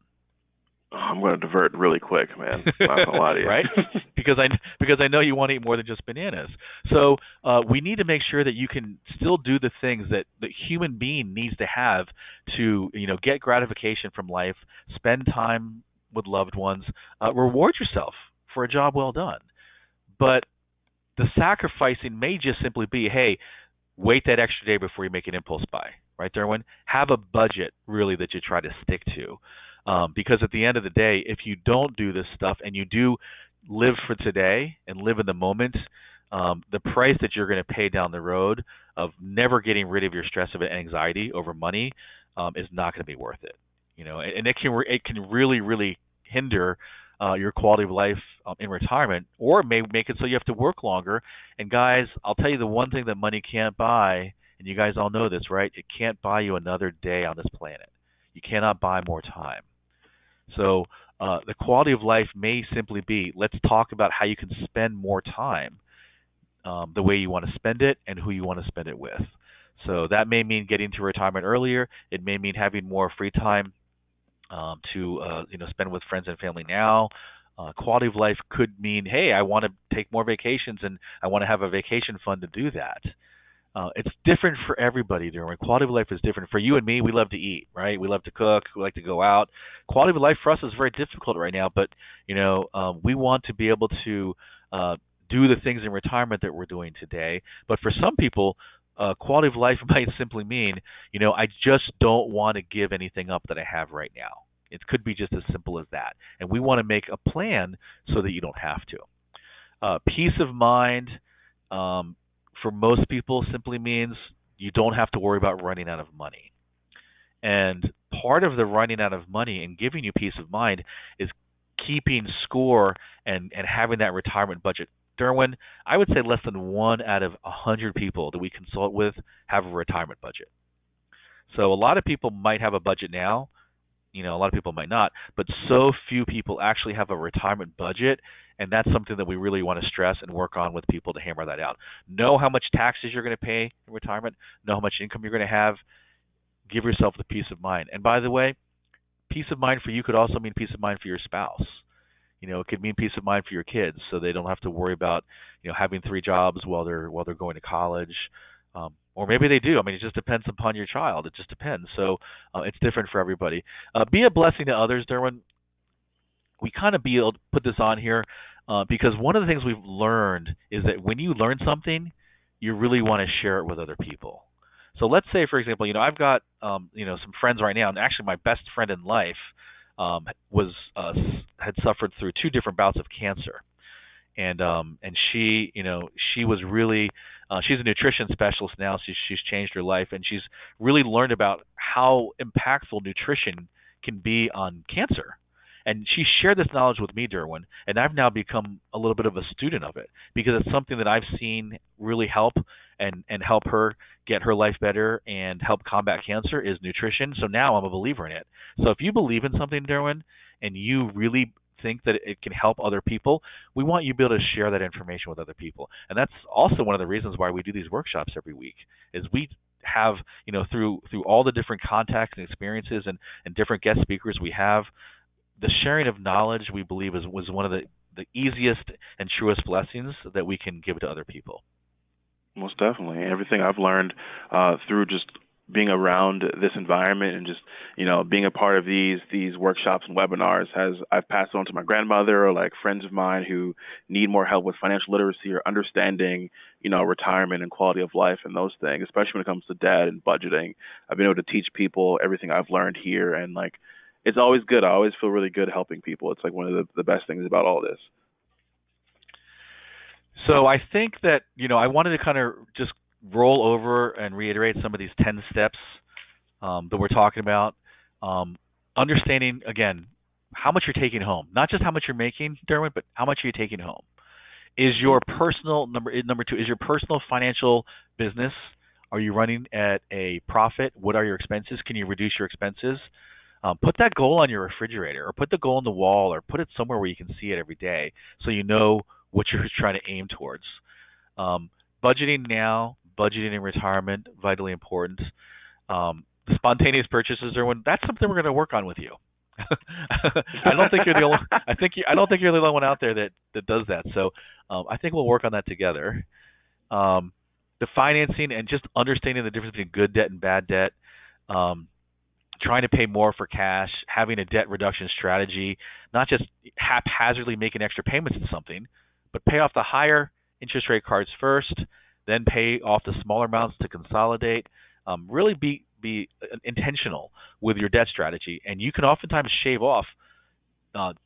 I'm going to divert really quick, man. Not gonna lie to you. Right? Because I know you want to eat more than just bananas. So we need to make sure that you can still do the things that the human being needs to have to, get gratification from life, spend time with loved ones, reward yourself for a job well done. But the sacrificing may just simply be, hey, wait that extra day before you make an impulse buy, right, Derwin? Have a budget really that you try to stick to. Because at the end of the day, if you don't do this stuff and you do live for today and live in the moment, the price that you're going to pay down the road of never getting rid of your stress and anxiety over money is not going to be worth it. And it can really, really hinder your quality of life in retirement, or it may make it so you have to work longer. And guys, I'll tell you the one thing that money can't buy, and you guys all know this, right? It can't buy you another day on this planet. You cannot buy more time. So the quality of life may simply be, let's talk about how you can spend more time the way you want to spend it and who you want to spend it with. So that may mean getting to retirement earlier. It may mean having more free time to spend with friends and family now. Quality of life could mean, hey, I want to take more vacations and I want to have a vacation fund to do that. It's different for everybody, Derwin. Quality of life is different. For you and me, we love to eat, right? We love to cook. We like to go out. Quality of life for us is very difficult right now, but we want to be able to do the things in retirement that we're doing today. But for some people, quality of life might simply mean, I just don't want to give anything up that I have right now. It could be just as simple as that. And we want to make a plan so that you don't have to. Peace of mind, for most people, simply means you don't have to worry about running out of money. And part of the running out of money and giving you peace of mind is keeping score and having that retirement budget. Derwin, I would say less than 1 out of 100 people that we consult with have a retirement budget. So a lot of people might have a budget now. A lot of people might not, but so few people actually have a retirement budget, and that's something that we really want to stress and work on with people to hammer that out. Know how much taxes you're going to pay in retirement. Know how much income you're going to have. Give yourself the peace of mind. And by the way, peace of mind for you could also mean peace of mind for your spouse. It could mean peace of mind for your kids, so they don't have to worry about, having 3 jobs while they're going to college. Or maybe they do. I mean, it just depends upon your child. It just depends. So it's different for everybody. Be a blessing to others, Derwin. We kind of be able to put this on here because one of the things we've learned is that when you learn something, you really want to share it with other people. So let's say, for example, I've got some friends right now, and actually my best friend in life had suffered through 2 different bouts of cancer. And she was really she's a nutrition specialist now. She's changed her life, and she's really learned about how impactful nutrition can be on cancer. And she shared this knowledge with me, Derwin, and I've now become a little bit of a student of it because it's something that I've seen really help and help her get her life better and help combat cancer is nutrition. So now I'm a believer in it. So if you believe in something, Derwin, and you really think that it can help other people, we want you to be able to share that information with other people. And that's also one of the reasons why we do these workshops every week, is we have, through all the different contacts and experiences and different guest speakers we have, the sharing of knowledge, we believe, was one of the easiest and truest blessings that we can give to other people. Most definitely. Everything I've learned through just being around this environment and just, being a part of these workshops and webinars I've passed on to my grandmother or like friends of mine who need more help with financial literacy or understanding, retirement and quality of life and those things, especially when it comes to debt and budgeting. I've been able to teach people everything I've learned here, and it's always good. I always feel really good helping people. It's like one of the best things about all this. So I think that, I wanted to kind of just roll over and reiterate some of these 10 steps that we're talking about. Understanding, again, how much you're taking home. Not just how much you're making, Derwin, but how much are you taking home. Is your personal, number 2, is your personal financial business, are you running at a profit? What are your expenses? Can you reduce your expenses? Put that goal on your refrigerator, or put the goal on the wall, or put it somewhere where you can see it every day so you know what you're trying to aim towards. Um, Budgeting now, budgeting in retirement, vitally important. The spontaneous purchases are that's something we're going to work on with you. I don't think you're the only. I don't think you're the only one out there that does that. So I think we'll work on that together. Um, the financing and just understanding the difference between good debt and bad debt. Trying to pay more for cash, having a debt reduction strategy, not just haphazardly making extra payments to something, but pay off the higher interest rate cards first, then pay off the smaller amounts to consolidate. Really be intentional with your debt strategy, and you can oftentimes shave off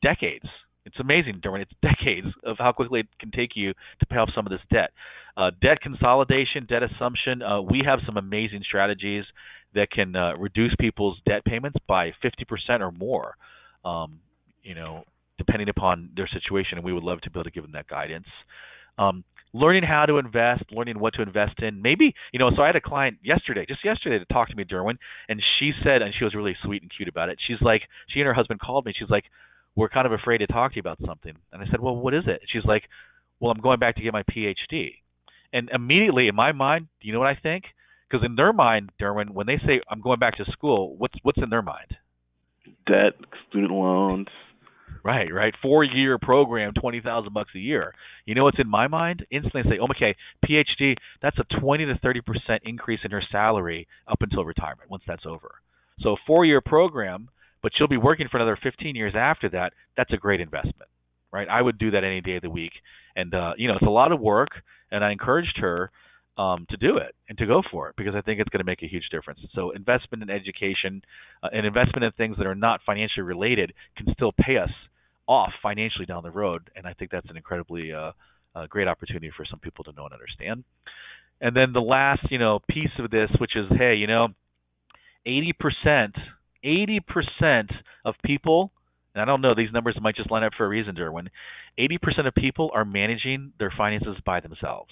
decades. It's amazing, Derwin. It's decades of how quickly it can take you to pay off some of this debt. Debt consolidation, debt assumption. We have some amazing strategies that can reduce people's debt payments by 50% or more, depending upon their situation, and we would love to be able to give them that guidance. Learning how to invest, learning what to invest in. Maybe, so I had a client just yesterday to talk to me, Derwin, and she said, and she was really sweet and cute about it. She's like, she and her husband called me. She's like, we're kind of afraid to talk to you about something. And I said, well, what is it? She's like, well, I'm going back to get my PhD. And immediately in my mind, do you know what I think? Because in their mind, Derwin, when they say I'm going back to school, what's in their mind? Debt, student loans. Right. 4-year program, $20,000 a year. You know what's in my mind? Instantly say, oh, okay, PhD, that's a 20 to 30% increase in her salary up until retirement once that's over. So a 4-year program, but she'll be working for another 15 years after that. That's a great investment, right? I would do that any day of the week. And, it's a lot of work, and I encouraged her to do it and to go for it because I think it's going to make a huge difference. So investment in education and investment in things that are not financially related can still pay us off financially down the road, and I think that's an incredibly great opportunity for some people to know and understand. And then the last, piece of this, which is, hey, 80% of people, and I don't know, these numbers might just line up for a reason, Derwin, 80% of people are managing their finances by themselves.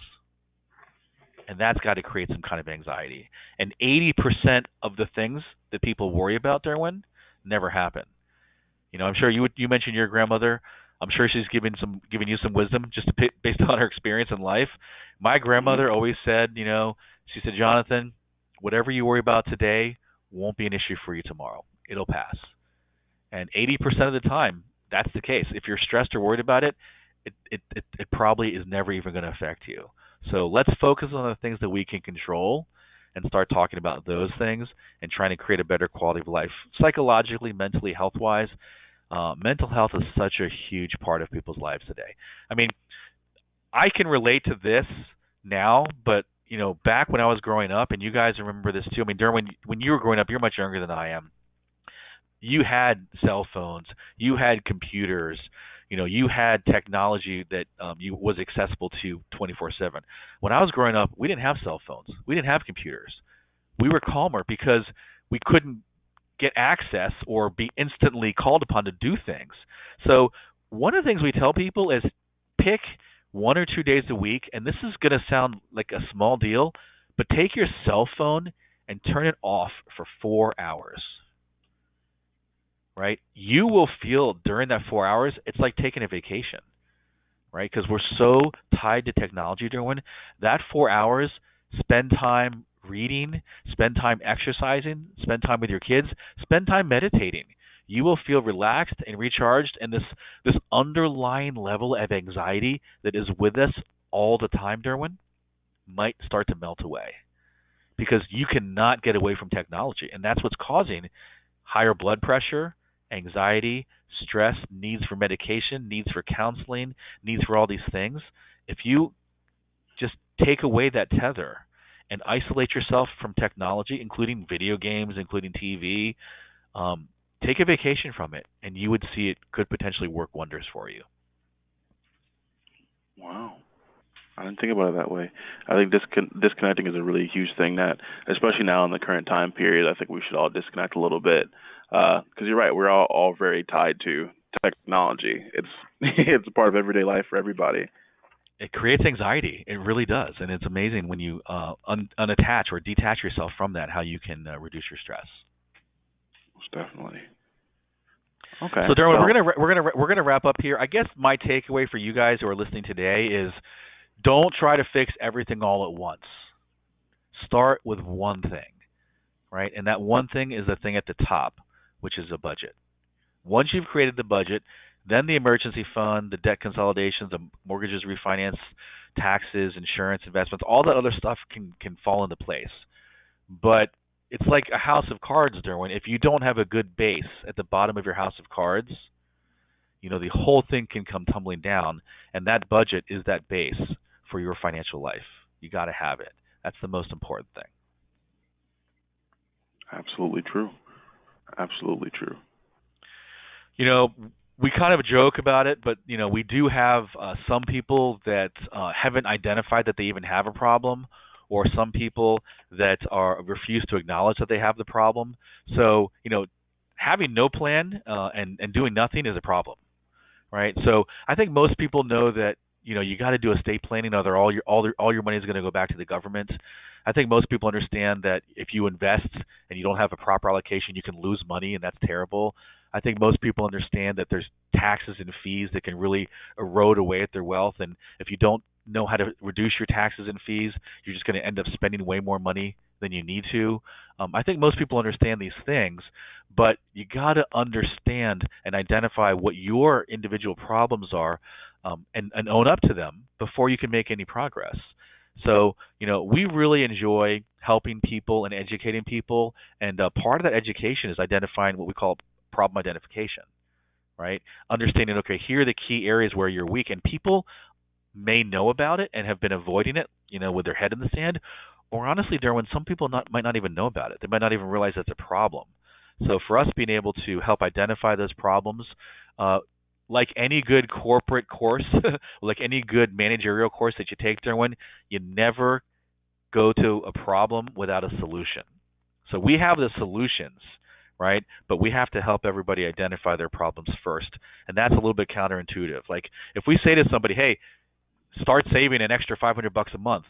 And that's got to create some kind of anxiety. And 80% of the things that people worry about, Derwin, never happen. I'm sure you mentioned your grandmother. I'm sure she's giving you some wisdom just based on her experience in life. My grandmother always said, she said, Jonathan, whatever you worry about today won't be an issue for you tomorrow. It'll pass. And 80% of the time, that's the case. If you're stressed or worried about it, it probably is never even going to affect you. So let's focus on the things that we can control and start talking about those things and trying to create a better quality of life, psychologically, mentally, health-wise. Mental health is such a huge part of people's lives today. I mean, I can relate to this now, but, back when I was growing up, and you guys remember this too. I mean, Derwin, when you were growing up, you're much younger than I am. You had cell phones. You had computers. You had technology that was accessible to 24/7. When I was growing up, we didn't have cell phones. We didn't have computers. We were calmer because we couldn't get access or be instantly called upon to do things. So one of the things we tell people is pick 1 or 2 days a week, and this is going to sound like a small deal, but take your cell phone and turn it off for 4 hours. Right? You will feel during that 4 hours, it's like taking a vacation, right? Because we're so tied to technology, Derwin. That 4 hours, spend time reading, spend time exercising, spend time with your kids, spend time meditating. You will feel relaxed and recharged, and this underlying level of anxiety that is with us all the time, Derwin, might start to melt away because you cannot get away from technology, and that's what's causing higher blood pressure, anxiety, stress, needs for medication, needs for counseling, needs for all these things. If you just take away that tether and isolate yourself from technology, including video games, including TV, take a vacation from it, and you would see it could potentially work wonders for you. Wow. I didn't think about it that way. I think disconnecting is a really huge thing that, especially now in the current time period, I think we should all disconnect a little bit. Because you're right, we're all very tied to technology. It's a part of everyday life for everybody. It creates anxiety. It really does. And it's amazing when you unattach or detach yourself from that, how you can reduce your stress. Most definitely. Okay. So Derwin, So we're gonna wrap up here. I guess my takeaway for you guys who are listening today is don't try to fix everything all at once. Start with one thing, right? And that one thing is the thing at the top, which is a budget. Once you've created the budget, then the emergency fund, the debt consolidations, the mortgages refinance, taxes, insurance, investments, all that other stuff can fall into place. But it's like a house of cards, Derwin. If you don't have a good base at the bottom of your house of cards, the whole thing can come tumbling down, and that budget is that base for your financial life. You got to have it. That's the most important thing. absolutely true. Absolutely true. You know, we kind of joke about it, but we do have some people that haven't identified that they even have a problem, or some people that refuse to acknowledge that they have the problem. So, having no plan and doing nothing is a problem, right? So I think most people know that you got to do estate planning, or all your money is going to go back to the government. I think most people understand that if you invest and you don't have a proper allocation, you can lose money, and that's terrible. I think most people understand that there's taxes and fees that can really erode away at their wealth, and if you don't know how to reduce your taxes and fees, you're just going to end up spending way more money than you need to. I think most people understand these things, but you got to understand and identify what your individual problems are, and own up to them before you can make any progress. So, we really enjoy helping people and educating people, and part of that education is identifying what we call problem identification, right? Understanding, okay, here are the key areas where you're weak, and people may know about it and have been avoiding it, with their head in the sand. Or honestly, Derwin, some people might not even know about it. They might not even realize that's a problem. So for us being able to help identify those problems, like any good corporate course, like any good managerial course that you take, Derwin, you never go to a problem without a solution. So we have the solutions, right? But we have to help everybody identify their problems first. And that's a little bit counterintuitive. Like if we say to somebody, hey, start saving an extra $500 a month,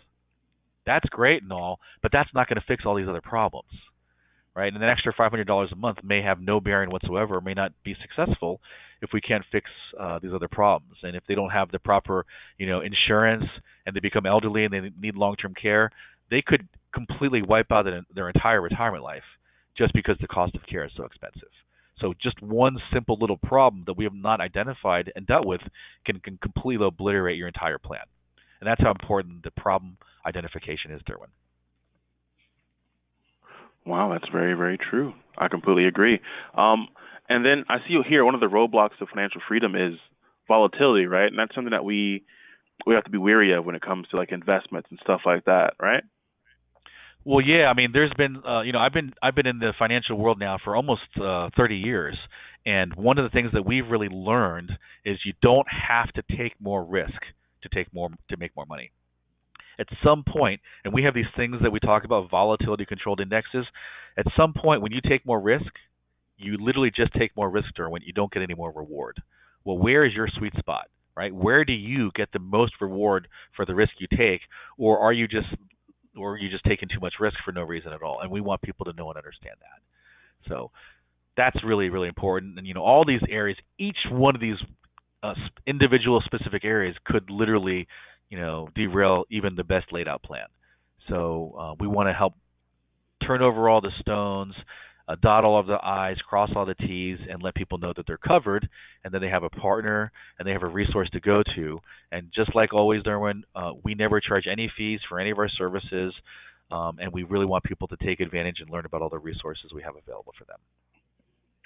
that's great and all, but that's not going to fix all these other problems, right? And an extra $500 a month may have no bearing whatsoever, may not be successful if we can't fix these other problems. And if they don't have the proper, insurance, and they become elderly and they need long-term care, they could completely wipe out their entire retirement life just because the cost of care is so expensive. So just one simple little problem that we have not identified and dealt with can completely obliterate your entire plan. And that's how important the problem identification is, Derwin. Wow, that's very, very true. I completely agree. And then I see here one of the roadblocks to financial freedom is volatility, right? And that's something that we have to be wary of when it comes to like investments and stuff like that, right? Well, yeah. I mean, there's been, I've been in the financial world now for almost 30 years, and one of the things that we've really learned is you don't have to take more risk to make more money. At some point, and we have these things that we talk about, volatility controlled indexes. At some point, when you take more risk, you literally just take more risk, Derwin. You don't get any more reward. Well, where is your sweet spot, right? Where do you get the most reward for the risk you take, or are you just taking too much risk for no reason at all? And we want people to know and understand that. So that's really, really important. And all these areas, each one of these individual specific areas could literally, derail even the best laid out plan. So we want to help turn over all the stones, dot all of the I's, cross all the T's, and let people know that they're covered, and then they have a partner and they have a resource to go to. And just like always, Derwin, we never charge any fees for any of our services, and we really want people to take advantage and learn about all the resources we have available for them.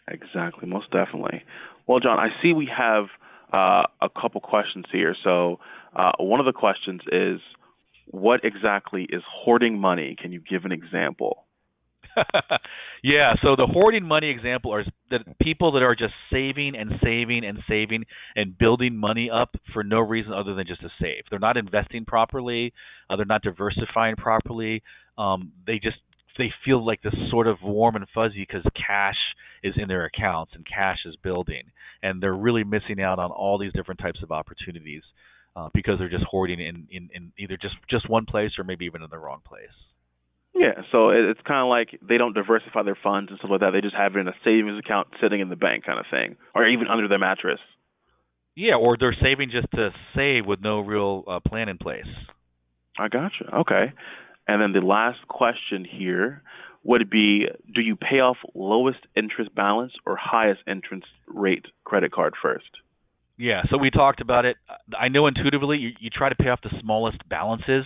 Exactly, most definitely. Well, John, I see we have a couple questions here. So one of the questions is, what exactly is hoarding money? Can you give an example? Yeah, so the hoarding money example are the people that are just saving and saving and saving and building money up for no reason other than just to save. They're not investing properly. They're not diversifying properly. They feel like this sort of warm and fuzzy because cash is in their accounts and cash is building, and they're really missing out on all these different types of opportunities because they're just hoarding in either just one place or maybe even in the wrong place. Yeah, so it's kind of like they don't diversify their funds and stuff like that. They just have it in a savings account sitting in the bank kind of thing, or even under their mattress. Yeah, or they're saving just to save with no real plan in place. I gotcha. Okay. And then the last question here would be, do you pay off lowest interest balance or highest interest rate credit card first? Yeah, so we talked about it. I know intuitively you try to pay off the smallest balances,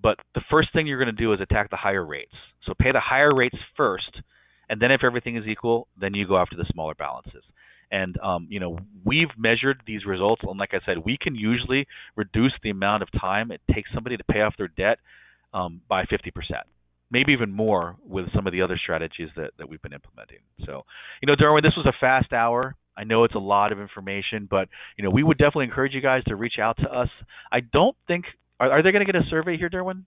but the first thing you're going to do is attack the higher rates. So pay the higher rates first, and then if everything is equal, then you go after the smaller balances. And we've measured these results, and like I said, we can usually reduce the amount of time it takes somebody to pay off their debt by 50%, maybe even more with some of the other strategies that we've been implementing. So, Derwin, this was a fast hour. I know it's a lot of information, but we would definitely encourage you guys to reach out to us. I don't think are they going to get a survey here, Derwin?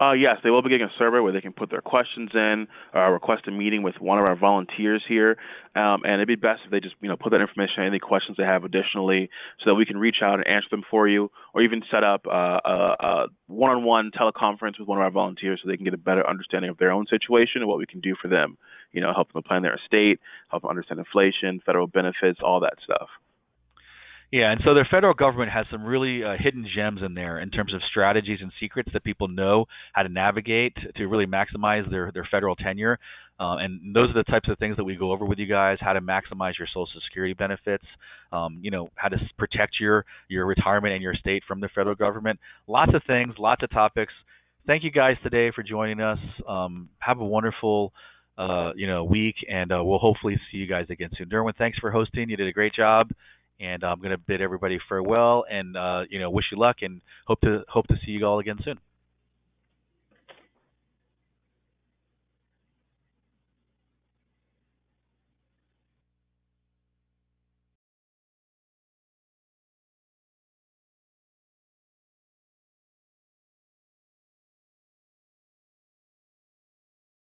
Yes, they will be getting a survey where they can put their questions in, request a meeting with one of our volunteers here, and it'd be best if they just put that information, any questions they have additionally, so that we can reach out and answer them for you, or even set up a one-on-one teleconference with one of our volunteers so they can get a better understanding of their own situation and what we can do for them. Help them plan their estate, help them understand inflation, federal benefits, all that stuff. Yeah, and so the federal government has some really hidden gems in there in terms of strategies and secrets that people know how to navigate to really maximize their federal tenure. And those are the types of things that we go over with you guys: how to maximize your Social Security benefits, how to protect your retirement and your estate from the federal government. Lots of things, lots of topics. Thank you guys today for joining us. Have a wonderful week, and we'll hopefully see you guys again soon. Derwin, thanks for hosting. You did a great job. And I'm going to bid everybody farewell and wish you luck and hope to see you all again soon.